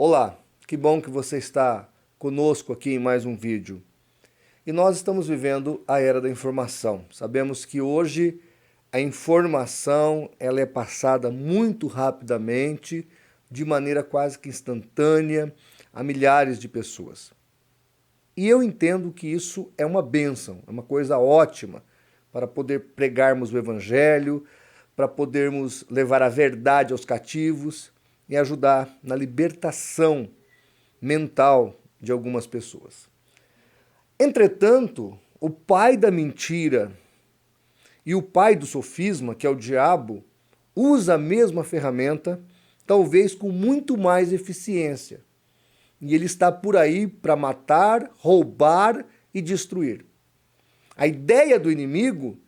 Olá, que bom que você está conosco aqui em mais um vídeo. E nós estamos vivendo a era da informação. Sabemos que hoje a informação ela é passada muito rapidamente, de maneira quase que instantânea, a milhares de pessoas. E eu entendo que isso é uma bênção, é uma coisa ótima para poder pregarmos o Evangelho, para podermos levar a verdade aos cativos e ajudar na libertação mental de algumas pessoas. Entretanto, o pai da mentira e o pai do sofisma, que é o diabo, usa a mesma ferramenta, talvez com muito mais eficiência. E ele está por aí para matar, roubar e destruir. A ideia do inimigo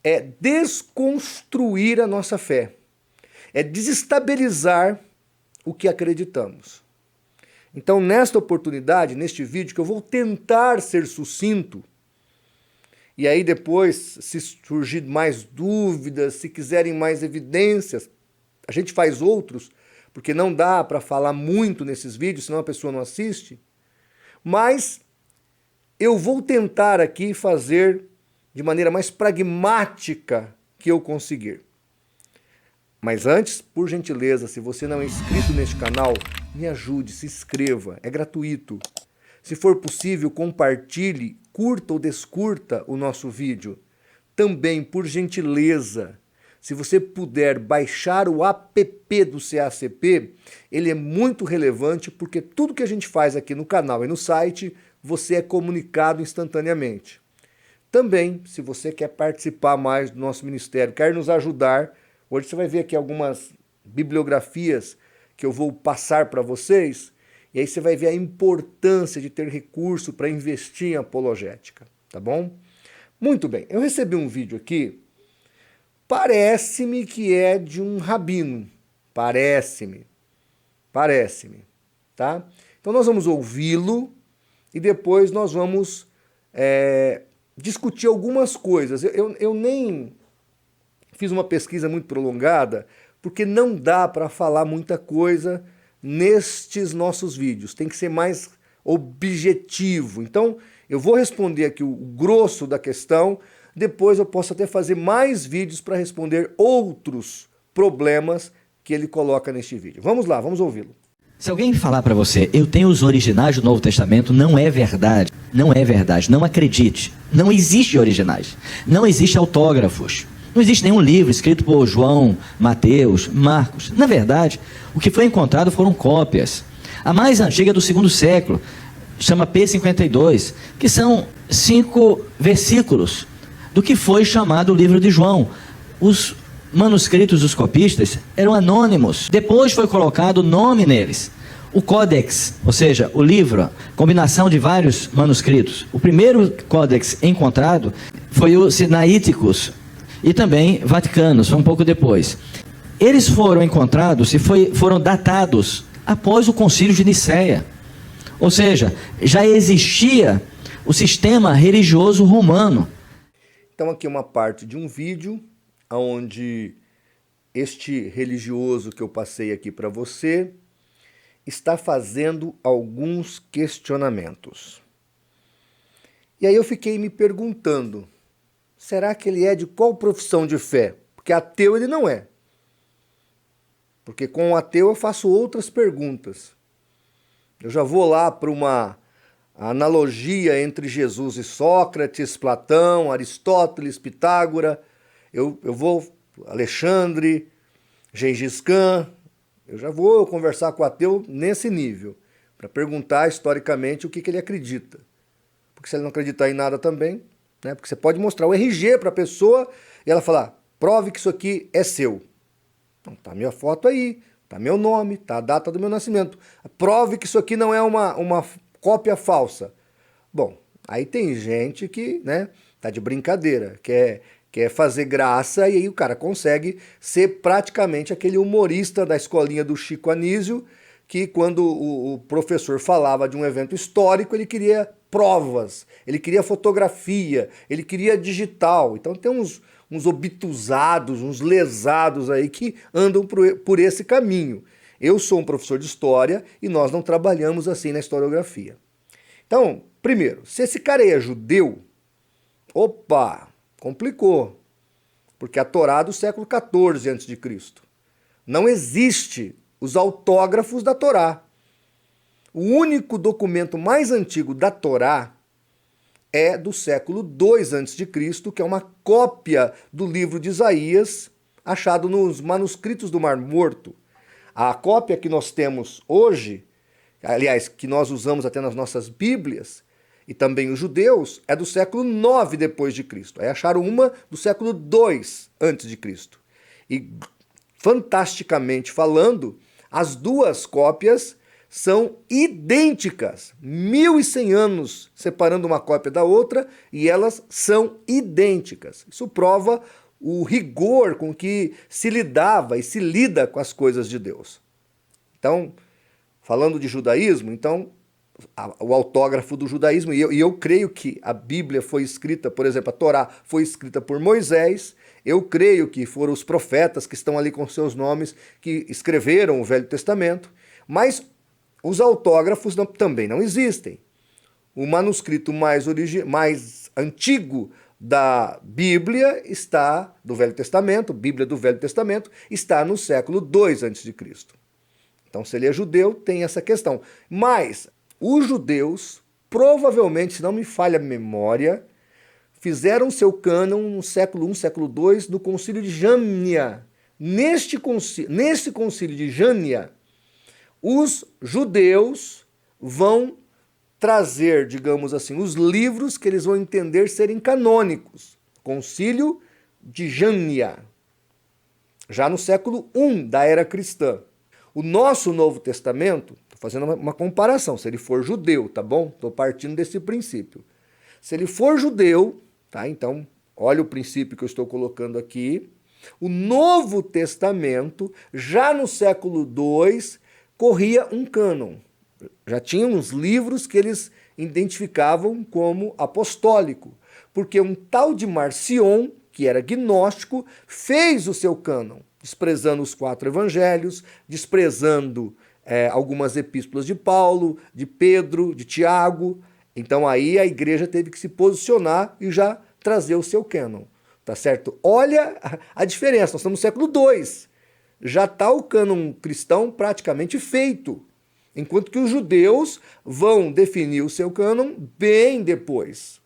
é desconstruir a nossa fé, é desestabilizar o que acreditamos. Então, nesta oportunidade, neste vídeo, que eu vou tentar ser sucinto, e aí depois, se surgir mais dúvidas, se quiserem mais evidências, a gente faz outros, porque não dá para falar muito nesses vídeos, senão a pessoa não assiste. Mas eu vou tentar aqui fazer de maneira mais pragmática que eu conseguir. Mas antes, por gentileza, se você não é inscrito neste canal, me ajude, se inscreva, é gratuito. Se for possível, compartilhe, curta ou descurta o nosso vídeo. Também, por gentileza, se você puder baixar o app do CACP, ele é muito relevante porque tudo que a gente faz aqui no canal e no site, você é comunicado instantaneamente. Também, se você quer participar mais do nosso ministério, quer nos ajudar, hoje você vai ver aqui algumas bibliografias que eu vou passar para vocês, e aí você vai ver a importância de ter recurso para investir em apologética, tá bom? Muito bem, eu recebi um vídeo aqui, parece-me que é de um rabino, parece-me, tá? Então nós vamos ouvi-lo e depois nós vamos discutir algumas coisas. Eu nem fiz uma pesquisa muito prolongada, porque não dá para falar muita coisa nestes nossos vídeos. Tem que ser mais objetivo. Então, eu vou responder aqui o grosso da questão, depois eu posso até fazer mais vídeos para responder outros problemas que ele coloca neste vídeo. Vamos lá, vamos ouvi-lo. Se alguém falar para você, eu tenho os originais do Novo Testamento, não é verdade. Não é verdade, não acredite. Não existe originais. Não existe autógrafos. Não existe nenhum livro escrito por João, Mateus, Marcos. Na verdade, o que foi encontrado foram cópias. A mais antiga é do 2º século, chama P52, que são 5 versículos do que foi chamado o livro de João. Os manuscritos dos copistas eram anônimos. Depois foi colocado o nome neles. O Códex, ou seja, o livro, combinação de vários manuscritos. O primeiro Códex encontrado foi o Sinaíticos, e também Vaticanos, foi um pouco depois. Eles foram encontrados e foram datados após o Concílio de Nicéia. Ou seja, já existia o sistema religioso romano. Então aqui é uma parte de um vídeo onde este religioso que eu passei aqui para você está fazendo alguns questionamentos. E aí eu fiquei me perguntando, será que ele é de qual profissão de fé? Porque ateu ele não é. Porque com o ateu eu faço outras perguntas. Eu já vou lá para uma analogia entre Jesus e Sócrates, Platão, Aristóteles, Pitágoras. Eu vou Alexandre, Gengis Khan. Eu já vou conversar com o ateu nesse nível, para perguntar historicamente o que ele acredita. Porque se ele não acreditar em nada também, né? Porque você pode mostrar o RG para a pessoa e ela falar, prove que isso aqui é seu. Então tá minha foto aí, tá meu nome, tá a data do meu nascimento. Prove que isso aqui não é uma cópia falsa. Bom, aí tem gente que, né, tá de brincadeira, quer fazer graça e aí o cara consegue ser praticamente aquele humorista da escolinha do Chico Anísio, que quando o professor falava de um evento histórico, ele queria provas, ele queria fotografia, ele queria digital. Então tem uns obtusados, uns lesados aí que andam por esse caminho. Eu sou um professor de história e nós não trabalhamos assim na historiografia. Então, primeiro, se esse cara aí é judeu, opa, complicou. Porque a Torá é do século XIV a.C. Não existe os autógrafos da Torá. O único documento mais antigo da Torá é do século II a.C., que é uma cópia do livro de Isaías, achado nos manuscritos do Mar Morto. A cópia que nós temos hoje, aliás, que nós usamos até nas nossas Bíblias, e também os judeus, é do século IX depois de Cristo. Aí acharam uma do século II antes de Cristo. E, fantasticamente falando, as duas cópias são idênticas. 1100 anos separando uma cópia da outra e elas são idênticas. Isso prova o rigor com que se lidava e se lida com as coisas de Deus. Então, falando de judaísmo, então, o autógrafo do judaísmo, e eu creio que a Bíblia foi escrita, por exemplo, a Torá foi escrita por Moisés, eu creio que foram os profetas que estão ali com seus nomes que escreveram o Velho Testamento, mas os autógrafos também não existem. O manuscrito mais antigo da Bíblia está, do Velho Testamento, Bíblia do Velho Testamento, está no século II a.C. Então, se ele é judeu, tem essa questão. Mas os judeus, provavelmente, se não me falha a memória, fizeram seu cânon no século I, século II, no concílio de Jâmnia. Neste concílio de Jâmnia, os judeus vão trazer, digamos assim, os livros que eles vão entender serem canônicos. Concílio de Jâmnia, já no século I da era cristã. O nosso Novo Testamento, estou fazendo uma comparação, se ele for judeu, tá bom? Estou partindo desse princípio. Se ele for judeu, tá? Então, olha o princípio que eu estou colocando aqui. O Novo Testamento, já no século II, corria um cânon. Já tinha uns livros que eles identificavam como apostólico, porque um tal de Marcion, que era gnóstico, fez o seu cânon, desprezando os 4 evangelhos, desprezando algumas epístolas de Paulo, de Pedro, de Tiago. Então aí a igreja teve que se posicionar e já trazer o seu cânon, tá certo? Olha a diferença, nós estamos no século II. Já está o cânon cristão praticamente feito, enquanto que os judeus vão definir o seu cânon bem depois.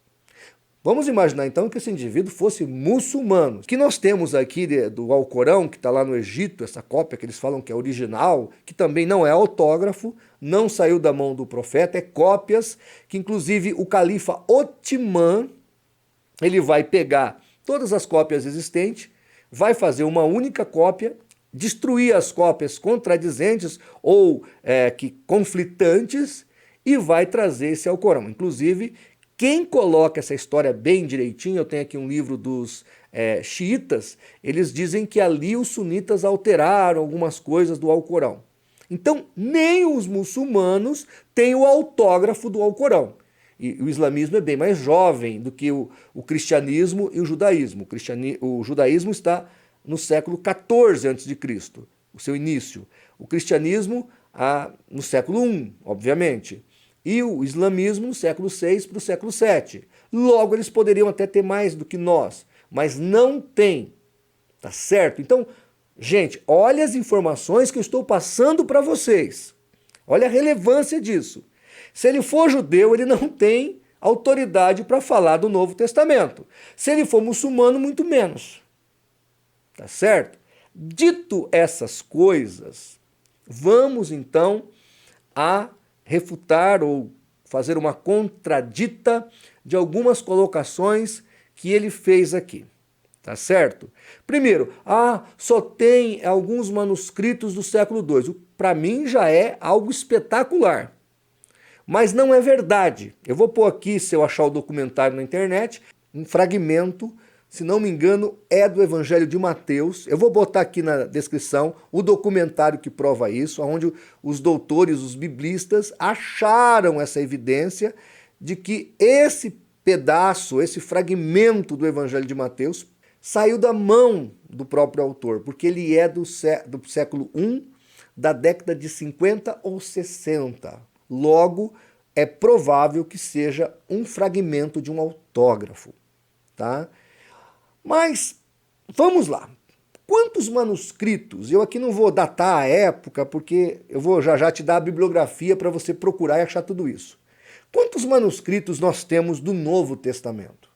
Vamos imaginar então que esse indivíduo fosse muçulmano. O que nós temos aqui do Alcorão, que está lá no Egito, essa cópia que eles falam que é original, que também não é autógrafo, não saiu da mão do profeta, é cópias, que inclusive o califa Otimã, ele vai pegar todas as cópias existentes, vai fazer uma única cópia, destruir as cópias contradizentes ou conflitantes e vai trazer esse Alcorão. Inclusive, quem coloca essa história bem direitinho, eu tenho aqui um livro dos xiitas, eles dizem que ali os sunitas alteraram algumas coisas do Alcorão. Então, nem os muçulmanos têm o autógrafo do Alcorão. E o islamismo é bem mais jovem do que o cristianismo e o judaísmo. O judaísmo está no século XIV a.C., o seu início. O cristianismo no século I, obviamente. E o islamismo no século VI para o século VII. Logo, eles poderiam até ter mais do que nós, mas não tem, tá certo? Então, gente, olha as informações que eu estou passando para vocês. Olha a relevância disso. Se ele for judeu, ele não tem autoridade para falar do Novo Testamento. Se ele for muçulmano, muito menos. Tá certo? Dito essas coisas, vamos então a refutar ou fazer uma contradita de algumas colocações que ele fez aqui. Tá certo? Primeiro, só tem alguns manuscritos do século II. Para mim já é algo espetacular. Mas não é verdade. Eu vou pôr aqui, se eu achar o documentário na internet, um fragmento, se não me engano, é do Evangelho de Mateus. Eu vou botar aqui na descrição o documentário que prova isso, onde os doutores, os biblistas, acharam essa evidência de que esse pedaço, esse fragmento do Evangelho de Mateus saiu da mão do próprio autor, porque ele é do século I, da década de 50 ou 60. Logo, é provável que seja um fragmento de um autógrafo, tá? Mas, vamos lá. Quantos manuscritos? Eu aqui não vou datar a época, porque eu vou já te dar a bibliografia para você procurar e achar tudo isso. Quantos manuscritos nós temos do Novo Testamento?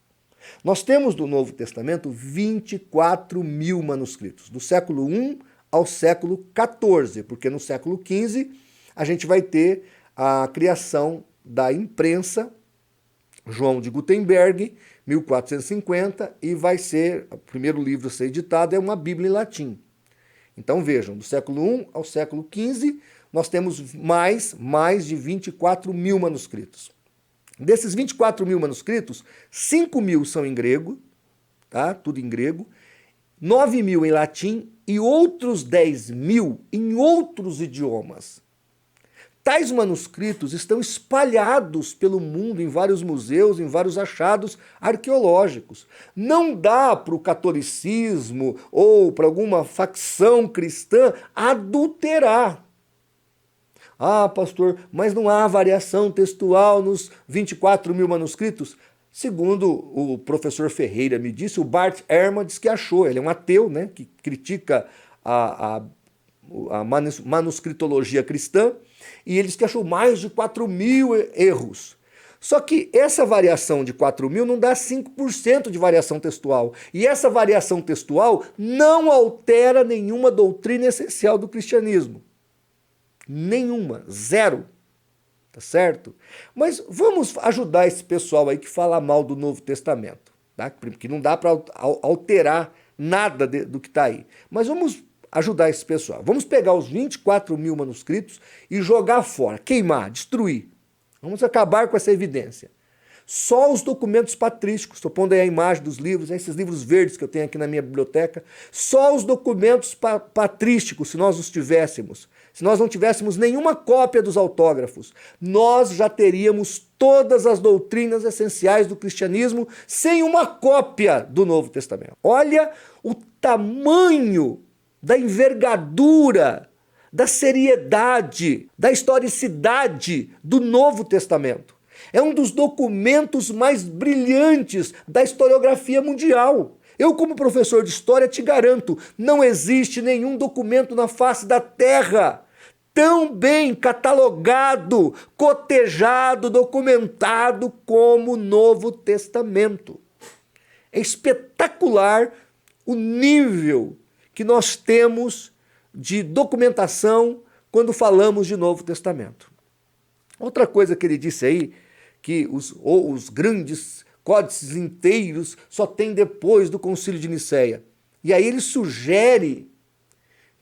Nós temos do Novo Testamento 24 mil manuscritos, do século I ao século XIV, porque no século XV a gente vai ter a criação da imprensa, João de Gutenberg, 1450, e vai ser, o primeiro livro a ser editado é uma Bíblia em latim. Então vejam, do século I ao século XV, nós temos mais de 24 mil manuscritos. Desses 24 mil manuscritos, 5 mil são em grego, tá? Tudo em grego, 9 mil em latim e outros 10 mil em outros idiomas. Tais manuscritos estão espalhados pelo mundo em vários museus, em vários achados arqueológicos. Não dá para o catolicismo ou para alguma facção cristã adulterar. Ah, pastor, mas não há variação textual nos 24 mil manuscritos? Segundo o professor Ferreira me disse, o Bart Ehrman diz que achou. Ele é um ateu, né, que critica a manuscritologia cristã, e ele diz que achou mais de 4 mil erros. Só que essa variação de 4 mil não dá 5% de variação textual. E essa variação textual não altera nenhuma doutrina essencial do cristianismo. Nenhuma, zero. Tá certo? Mas vamos ajudar esse pessoal aí que fala mal do Novo Testamento, tá? Porque não dá para alterar nada do que está aí. Mas vamos ajudar esse pessoal. Vamos pegar os 24 mil manuscritos e jogar fora, queimar, destruir. Vamos acabar com essa evidência. Só os documentos patrísticos, estou pondo aí a imagem dos livros, esses livros verdes que eu tenho aqui na minha biblioteca, só os documentos patrísticos, se nós os tivéssemos, se nós não tivéssemos nenhuma cópia dos autógrafos, nós já teríamos todas as doutrinas essenciais do cristianismo sem uma cópia do Novo Testamento. Olha o tamanho da envergadura, da seriedade, da historicidade do Novo Testamento. É um dos documentos mais brilhantes da historiografia mundial. Eu, como professor de história, te garanto, não existe nenhum documento na face da Terra tão bem catalogado, cotejado, documentado como o Novo Testamento. É espetacular o nível que nós temos de documentação quando falamos de Novo Testamento. Outra coisa que ele disse aí, que os grandes códices inteiros só tem depois do Concílio de Nicéia. E aí ele sugere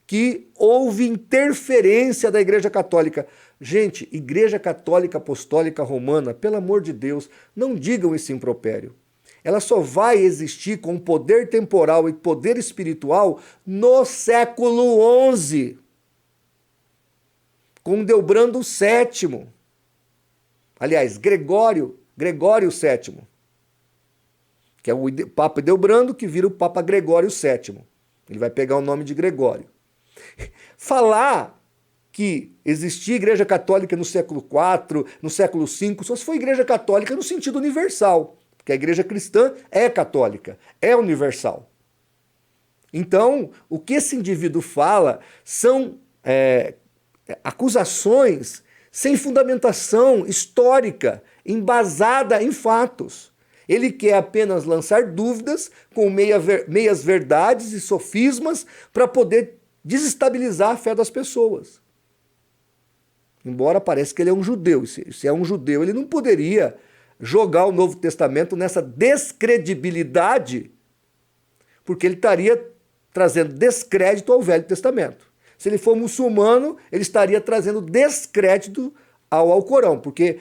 que houve interferência da Igreja Católica. Gente, Igreja Católica Apostólica Romana, pelo amor de Deus, não digam esse impropério. Ela só vai existir com poder temporal e poder espiritual no século XI, com Deobrando VII. Aliás, Gregório VII, que é o Papa Deobrando, que vira o Papa Gregório VII. Ele vai pegar o nome de Gregório. Falar que existia Igreja Católica no século IV, no século V, só se for Igreja Católica no sentido universal. Porque a igreja cristã é católica, é universal. Então, o que esse indivíduo fala são acusações sem fundamentação histórica, embasada em fatos. Ele quer apenas lançar dúvidas com meias verdades e sofismas para poder desestabilizar a fé das pessoas. Embora pareça que ele é um judeu. Se é um judeu, ele não poderia jogar o Novo Testamento nessa descredibilidade, porque ele estaria trazendo descrédito ao Velho Testamento. Se ele for muçulmano, ele estaria trazendo descrédito ao Alcorão, porque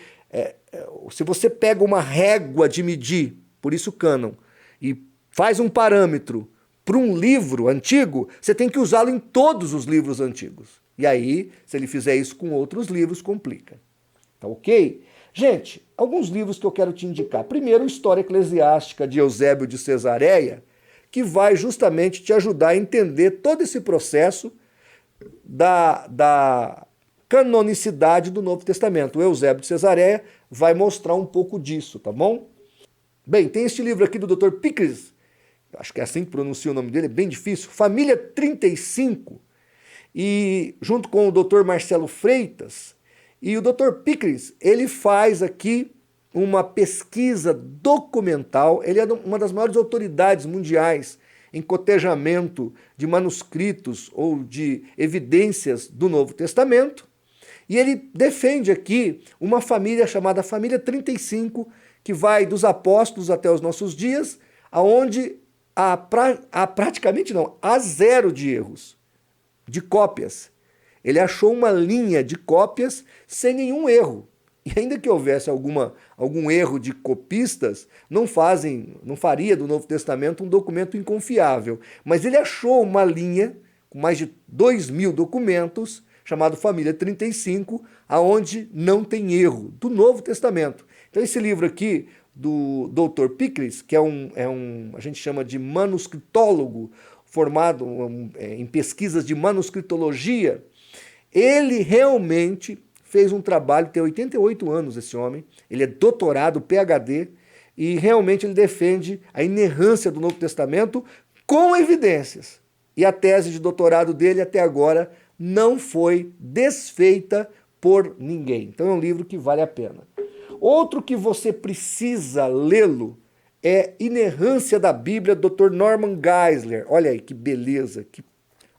se você pega uma régua de medir, por isso cânon, e faz um parâmetro para um livro antigo, você tem que usá-lo em todos os livros antigos. E aí, se ele fizer isso com outros livros, complica. Tá ok? Gente, alguns livros que eu quero te indicar. Primeiro, História Eclesiástica de Eusébio de Cesareia, que vai justamente te ajudar a entender todo esse processo da canonicidade do Novo Testamento. O Eusébio de Cesareia vai mostrar um pouco disso, tá bom? Bem, tem este livro aqui do Dr. Pickles, acho que é assim que pronuncia o nome dele, é bem difícil, Família 35, e junto com o Dr. Marcelo Freitas, e o Dr. Pickles, ele faz aqui uma pesquisa documental, ele é uma das maiores autoridades mundiais em cotejamento de manuscritos ou de evidências do Novo Testamento, e ele defende aqui uma família chamada Família 35, que vai dos apóstolos até os nossos dias, aonde há praticamente não, há zero de erros, de cópias. Ele achou uma linha de cópias sem nenhum erro. E ainda que houvesse algum erro de copistas, não faria do Novo Testamento um documento inconfiável. Mas ele achou uma linha com mais de 2.000 documentos, chamado Família 35, aonde não tem erro, do Novo Testamento. Então esse livro aqui, do Dr. Pickles, que a gente chama de manuscritólogo, formado em pesquisas de manuscritologia, ele realmente fez um trabalho, tem 88 anos esse homem, ele é doutorado, PhD, e realmente ele defende a inerrância do Novo Testamento com evidências. E a tese de doutorado dele até agora não foi desfeita por ninguém. Então é um livro que vale a pena. Outro que você precisa lê-lo é Inerrância da Bíblia, do Dr. Norman Geisler. Olha aí que beleza, que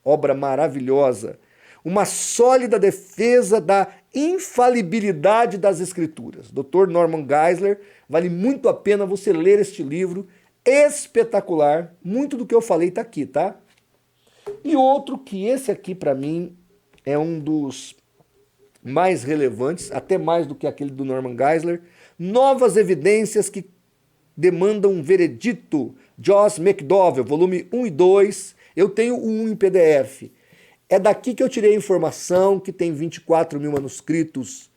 obra maravilhosa. Uma sólida defesa da infalibilidade das Escrituras. Dr. Norman Geisler, vale muito a pena você ler este livro, espetacular. Muito do que eu falei está aqui, tá? E outro que esse aqui para mim é um dos mais relevantes, até mais do que aquele do Norman Geisler, Novas Evidências que Demandam um Veredito, Joss McDowell, volume 1 e 2, eu tenho o 1 em PDF. É daqui que eu tirei a informação que tem 24.000 manuscritos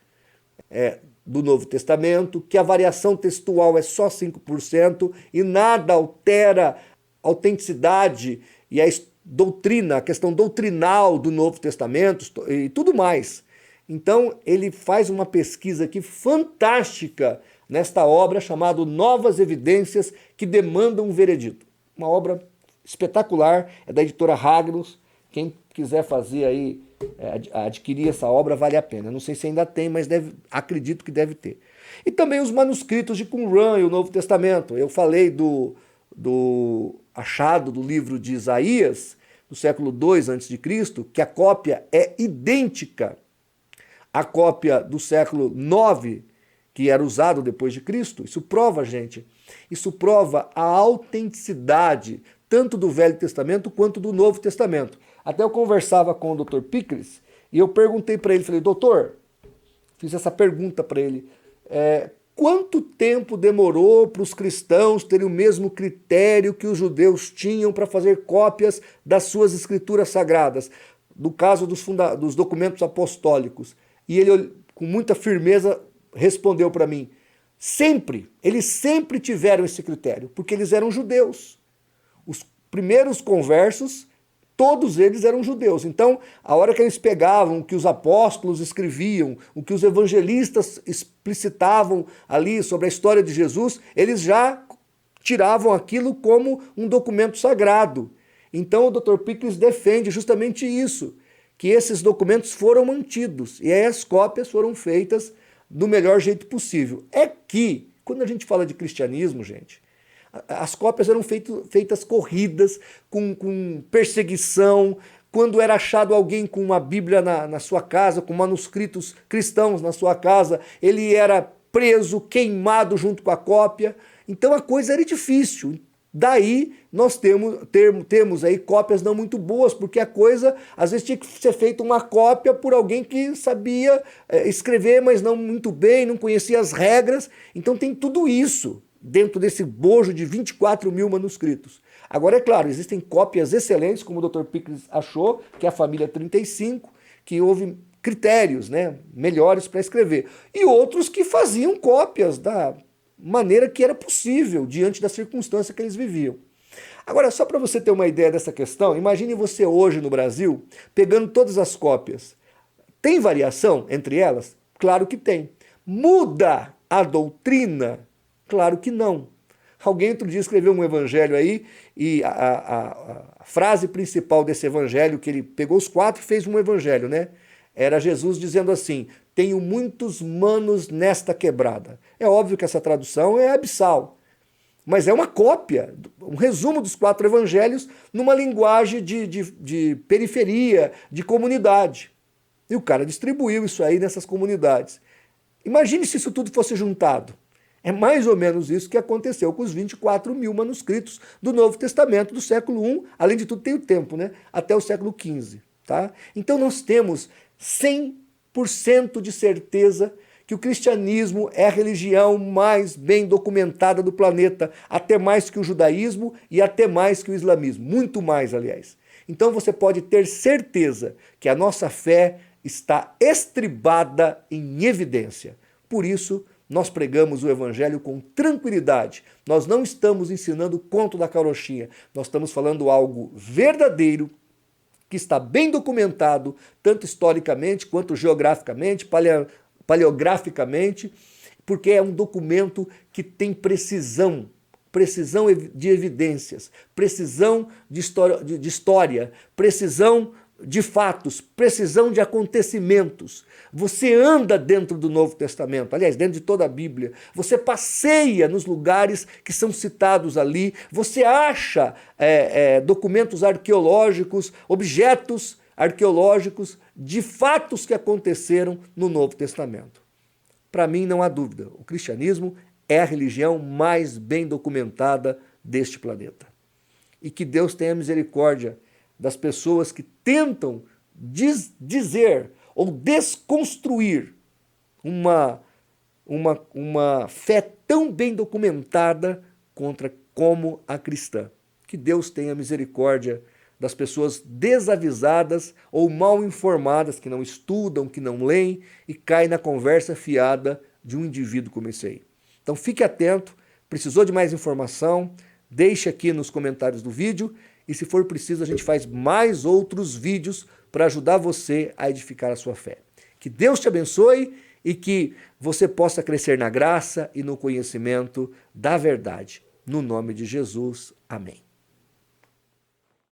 do Novo Testamento, que a variação textual é só 5% e nada altera a autenticidade e a doutrina, a questão doutrinal do Novo Testamento e tudo mais. Então, ele faz uma pesquisa aqui fantástica nesta obra chamada Novas Evidências que Demandam um Veredito. Uma obra espetacular, é da editora Hagnus. Quem quiser fazer aí, adquirir essa obra, vale a pena. Não sei se ainda tem, mas acredito que deve ter. E também os manuscritos de Qumran e o Novo Testamento. Eu falei do achado do livro de Isaías, do século II a.C., que a cópia é idêntica à cópia do século IX, que era usado depois de Cristo. Isso prova, gente, isso prova a autenticidade tanto do Velho Testamento quanto do Novo Testamento. Até eu conversava com o Dr. Pickles e eu perguntei para ele, falei, doutor, fiz essa pergunta para ele, quanto tempo demorou para os cristãos terem o mesmo critério que os judeus tinham para fazer cópias das suas escrituras sagradas, no caso dos documentos apostólicos? E ele, com muita firmeza, respondeu para mim, eles sempre tiveram esse critério, porque eles eram judeus. Os primeiros conversos, todos eles eram judeus. Então, a hora que eles pegavam o que os apóstolos escreviam, o que os evangelistas explicitavam ali sobre a história de Jesus, eles já tiravam aquilo como um documento sagrado. Então, o Dr. Pickles defende justamente isso, que esses documentos foram mantidos e aí as cópias foram feitas do melhor jeito possível. É que, quando a gente fala de cristianismo, gente, as cópias eram feitas corridas, com perseguição. Quando era achado alguém com uma Bíblia na sua casa, com manuscritos cristãos na sua casa, ele era preso, queimado junto com a cópia. Então a coisa era difícil. Daí nós temos aí cópias não muito boas, porque a coisa às vezes tinha que ser feita uma cópia por alguém que sabia escrever, mas não muito bem, não conhecia as regras. Então tem tudo isso dentro desse bojo de 24.000 manuscritos. Agora, é claro, existem cópias excelentes, como o Dr. Pickles achou, que é a família 35, que houve critérios, melhores para escrever. E outros que faziam cópias da maneira que era possível, diante da circunstância que eles viviam. Agora, só para você ter uma ideia dessa questão, imagine você hoje no Brasil, pegando todas as cópias. Tem variação entre elas? Claro que tem. Muda a doutrina? Claro que não. Alguém outro dia escreveu um evangelho aí, e a frase principal desse evangelho, que ele pegou os 4 e fez um evangelho, né? Era Jesus dizendo assim: tenho muitos manos nesta quebrada. É óbvio que essa tradução é abissal, mas é uma cópia, um resumo dos 4 evangelhos numa linguagem de periferia, de comunidade. E o cara distribuiu isso aí nessas comunidades. Imagine se isso tudo fosse juntado. É mais ou menos isso que aconteceu com os 24 mil manuscritos do Novo Testamento do século I, além de tudo tem o tempo, né? Até o século XV. Tá? Então nós temos 100% de certeza que o cristianismo é a religião mais bem documentada do planeta, até mais que o judaísmo e até mais que o islamismo, muito mais, aliás. Então você pode ter certeza que a nossa fé está estribada em evidência. Por isso, nós pregamos o evangelho com tranquilidade. Nós não estamos ensinando o conto da carochinha. Nós estamos falando algo verdadeiro, que está bem documentado, tanto historicamente quanto geograficamente, paleograficamente, porque é um documento que tem precisão de evidências, precisão de história, precisão de fatos, precisão de acontecimentos. Você anda dentro do Novo Testamento, aliás, dentro de toda a Bíblia. Você passeia nos lugares que são citados ali. Você acha documentos arqueológicos, objetos arqueológicos de fatos que aconteceram no Novo Testamento. Para mim, não há dúvida, o cristianismo é a religião mais bem documentada deste planeta. E que Deus tenha misericórdia das pessoas que tentam dizer ou desconstruir uma fé tão bem documentada como a cristã. Que Deus tenha misericórdia das pessoas desavisadas ou mal informadas, que não estudam, que não leem e caem na conversa fiada de um indivíduo como esse aí. Então fique atento, precisou de mais informação, deixe aqui nos comentários do vídeo. E se for preciso, a gente faz mais outros vídeos para ajudar você a edificar a sua fé. Que Deus te abençoe e que você possa crescer na graça e no conhecimento da verdade. No nome de Jesus, amém.